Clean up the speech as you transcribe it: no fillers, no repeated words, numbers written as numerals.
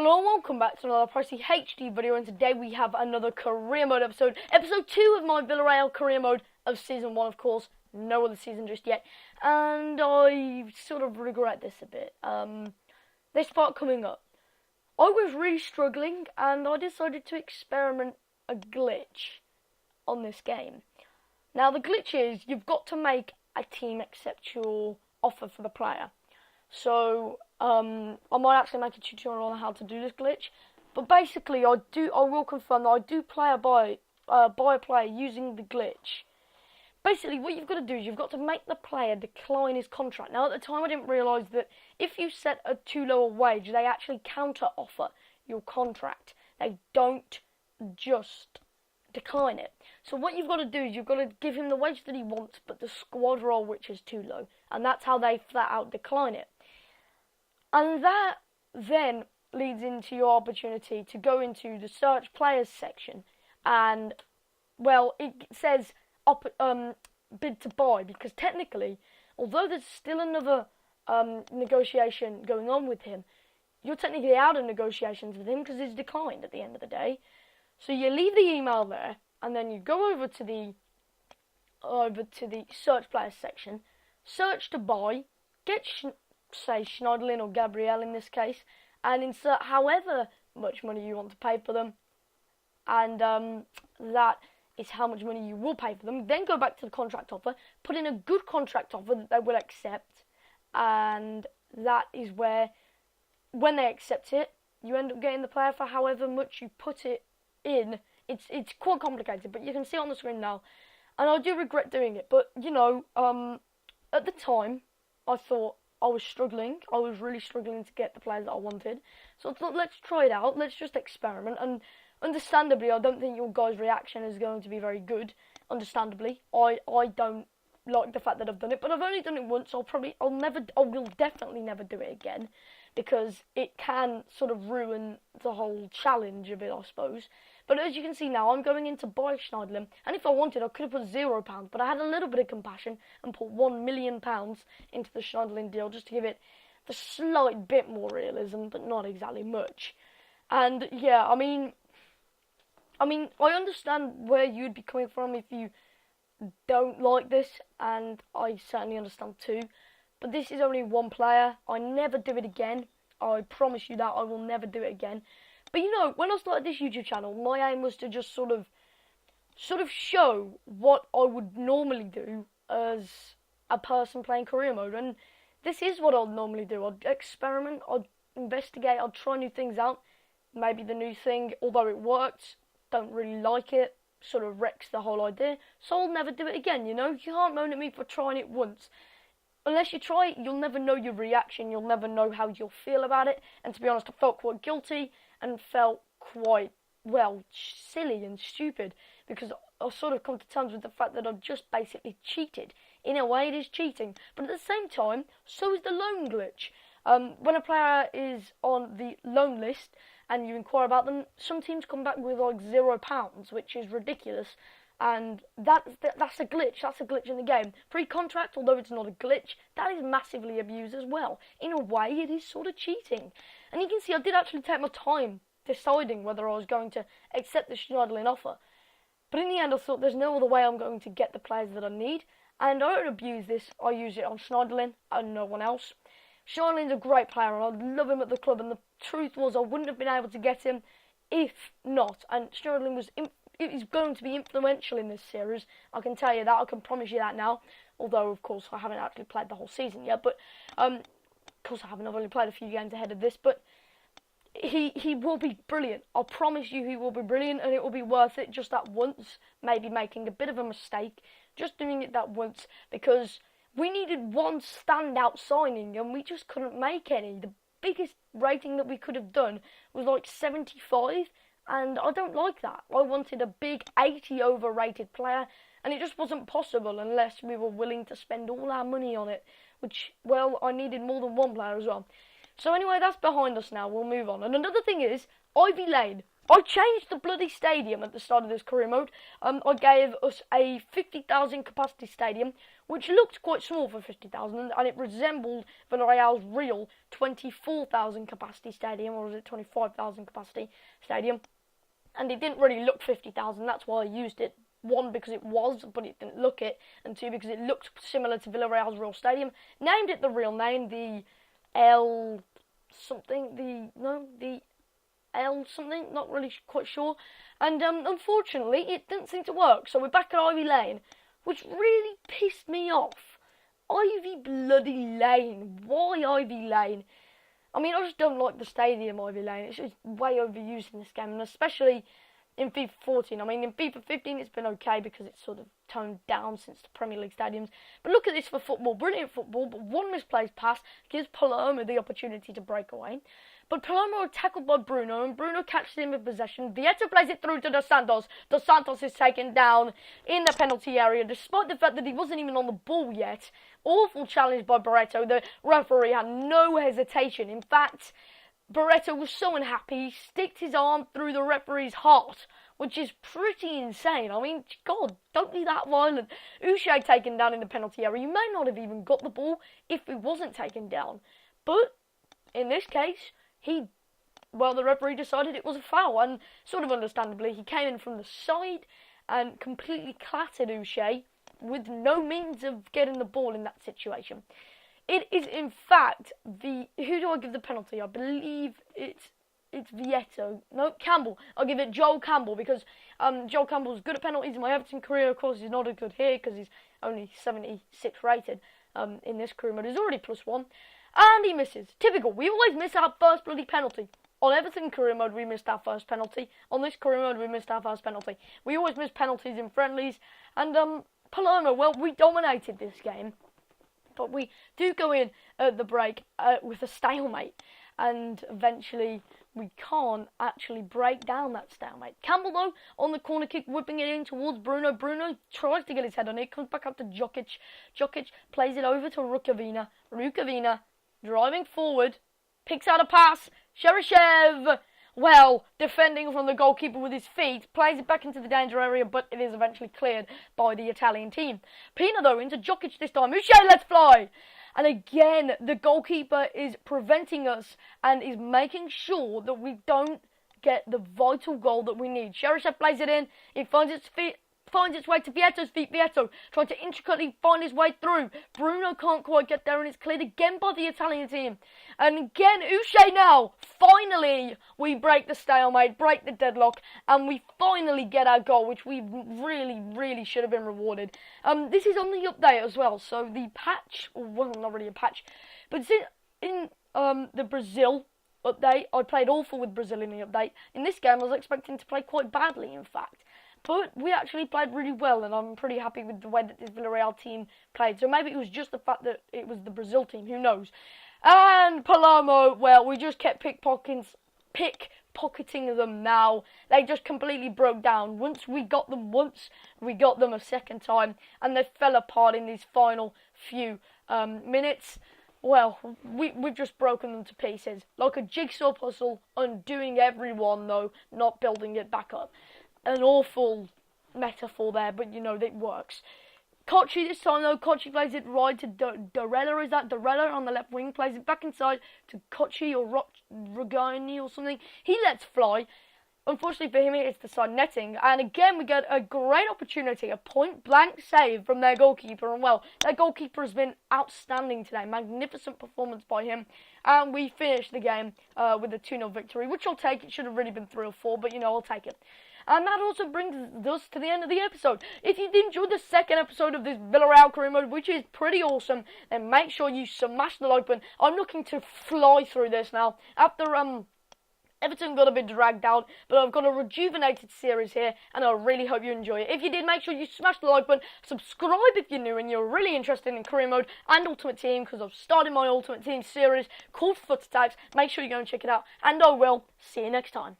Hello and welcome back to another Pricey HD video, and today we have another career mode episode. Episode 2 of my Villarreal career mode of Season 1, of course. No other season just yet. And I sort of regret this a bit. This part coming up. I was really struggling and I decided to experiment a glitch on this game. Now the glitch is, you've got to make a team accept your offer for the player. So, I might actually make a tutorial on how to do this glitch, but basically I will confirm that I do player buy a player using the glitch. Basically what you've got to do is you've got to make the player decline his contract. Now at the time I didn't realise that if you set a too low a wage, they actually counter offer your contract. They don't just decline it. So what you've got to do is you've got to give him the wage that he wants, but the squad role which is too low, and that's how they flat out decline it. And that then leads into your opportunity to go into the search players section, and well, it says bid to buy, because technically, although there's still another negotiation going on with him, you're technically out of negotiations with him because he's declined at the end of the day. So you leave the email there, and then you go over to the search players section, search to buy, get say Schneiderlin or Gabriel in this case, and insert however much money you want to pay for them, and that is how much money you will pay for them. Then go back to the contract offer, put in a good contract offer that they will accept, and that is where, when they accept it, you end up getting the player for however much you put it in. It's quite complicated, but you can see it on the screen now, and I do regret doing it, but you know, at the time I thought I was struggling. I was really struggling to get the players that I wanted. So I thought, let's try it out. Let's just experiment. And understandably, I don't think your guys' reaction is going to be very good. Understandably, I don't like the fact that I've done it, but I've only done it once. I will definitely never do it again, because it can sort of ruin the whole challenge of it, I suppose. But as you can see now, I'm going in to buy Schneiderlin, and if I wanted, I could have put £0, but I had a little bit of compassion and put £1 million into the Schneiderlin deal just to give it the slight bit more realism, but not exactly much. And yeah, I mean, I understand where you'd be coming from if you don't like this, and I certainly understand too. But this is only one player. I never do it again. I promise you that I will never do it again. But you know, when I started this YouTube channel, my aim was to just sort of show what I would normally do as a person playing career mode. And this is what I'd normally do. I'd experiment, I'd investigate, I'd try new things out. Maybe the new thing, although it worked, don't really like it, sort of wrecks the whole idea. So I'll never do it again, you know? You can't moan at me for trying it once. Unless you try it, you'll never know your reaction, you'll never know how you'll feel about it. And to be honest, I felt quite guilty and felt quite, well, silly and stupid, because I've sort of come to terms with the fact that I've just basically cheated. In a way, it is cheating, but at the same time, so is the loan glitch. When a player is on the loan list and you inquire about them, some teams come back with like £0, which is ridiculous. And that's a glitch. That's a glitch in the game. Pre-contract, although it's not a glitch, that is massively abused as well. In a way, it is sort of cheating. And you can see I did actually take my time deciding whether I was going to accept the Schneiderlin offer. But in the end, I thought there's no other way I'm going to get the players that I need. And I don't abuse this. I use it on Schneiderlin and no one else. Schneiderlin's a great player, and I love him at the club. And the truth was, I wouldn't have been able to get him if not. And Schneiderlin was is going to be influential in this series. I can tell you that. I can promise you that now. Although, of course, I haven't actually played the whole season yet. But, of course, I haven't. I've only played a few games ahead of this. But he will be brilliant. I promise you he will be brilliant. And it will be worth it just that once. Maybe making a bit of a mistake. Just doing it that once. Because we needed one standout signing. And we just couldn't make any. The biggest rating that we could have done was like 75. And I don't like that. I wanted a big 80 overrated player, and it just wasn't possible unless we were willing to spend all our money on it, which, well, I needed more than one player as well. So anyway, that's behind us now. We'll move on. And another thing is, Ivy Lane. I changed the bloody stadium at the start of this career mode. I gave us a 50,000 capacity stadium which looked quite small for 50,000, and it resembled Villarreal's real 24,000 capacity stadium, or was it 25,000 capacity stadium? And it didn't really look 50,000, that's why I used it. One, because it was, but it didn't look it, and two, because it looked similar to Villarreal's real stadium. Named it the real name, the L something, the L something, not really quite sure. And unfortunately, it didn't seem to work, so we're back at Ivy Lane, which really pissed me off. Ivy bloody Lane. Why Ivy Lane? I mean, I just don't like the stadium, Ivy Lane. It's just way overused in this game, and especially in FIFA 14. I mean, in FIFA 15 it's been okay because it's sort of toned down since the Premier League stadiums. But look at this for football. Brilliant football, but one misplaced pass gives Palermo the opportunity to break away. But Palermo are tackled by Bruno, and Bruno catches him in possession. Vieto plays it through to Dos Santos. Dos Santos is taken down in the penalty area, despite the fact that he wasn't even on the ball yet. Awful challenge by Barreto. The referee had no hesitation. In fact, Barreto was so unhappy, he sticked his arm through the referee's heart, which is pretty insane. I mean, God, don't be that violent. Uche taken down in the penalty area. You may not have even got the ball if he wasn't taken down. But in this case, the referee decided it was a foul, and sort of understandably, he came in from the side and completely clattered Uche with no means of getting the ball in that situation. It is, in fact, who do I give the penalty? I believe it's Vieto. No, Campbell. I'll give it Joel Campbell, because Joel Campbell's good at penalties in my Everton career. Of course, he's not as good here because he's only 76 rated in this career mode. He's already +1. And he misses. Typical. We always miss our first bloody penalty. On Everton career mode, we missed our first penalty. On this career mode, we missed our first penalty. We always miss penalties in friendlies. And Palermo, well, we dominated this game. But we do go in at the break with a stalemate. And eventually, we can't actually break down that stalemate. Campbell, though, on the corner kick, whipping it in towards Bruno. Bruno tries to get his head on it. Comes back up to Djokic. Djokic plays it over to Rukavina. Rukavina driving forward, picks out a pass. Cheryshev, well, defending from the goalkeeper with his feet, plays it back into the danger area, but it is eventually cleared by the Italian team. Pina, though, into Djokic this time. Uche lets fly. And again, the goalkeeper is preventing us and is making sure that we don't get the vital goal that we need. Cheryshev plays it in. It finds its way to Vieto's feet. Vieto trying to intricately find his way through. Bruno can't quite get there, and it's cleared again by the Italian team. And again, Uche now. Finally, we break the stalemate, break the deadlock, and we finally get our goal, which we really, really should have been rewarded. This is on the update as well, so the patch, well, not really a patch, but it's in the Brazil update. I played awful with Brazil in the update. In this game, I was expecting to play quite badly, in fact. But we actually played really well, and I'm pretty happy with the way that this Villarreal team played. So maybe it was just the fact that it was the Brazil team, who knows. And Palermo, well, we just kept pickpocketing them now. They just completely broke down. Once, we got them a second time, and they fell apart in these final few minutes. Well, we've just broken them to pieces. Like a jigsaw puzzle, undoing everyone, though, not building it back up. An awful metaphor there, but you know, it works. Kochi this time, though. Kochi plays it right to Dorella. Is that Dorella on the left wing? Plays it back inside to Kochi or Rogani or something. He lets fly. Unfortunately for him, it's the side netting. And again, we get a great opportunity. A point-blank save from their goalkeeper. And well, their goalkeeper has been outstanding today. Magnificent performance by him. And we finish the game with a 2-0 victory, which I'll take. It should have really been 3 or 4, but you know, I'll take it. And that also brings us to the end of the episode. If you enjoyed the second episode of this Villarreal career mode, which is pretty awesome, then make sure you smash the like button. I'm looking to fly through this now. After Everton got a bit dragged out, but I've got a rejuvenated series here, and I really hope you enjoy it. If you did, make sure you smash the like button, subscribe if you're new and you're really interested in career mode and Ultimate Team, because I've started my Ultimate Team series called Foot Types. Make sure you go and check it out, and I will see you next time.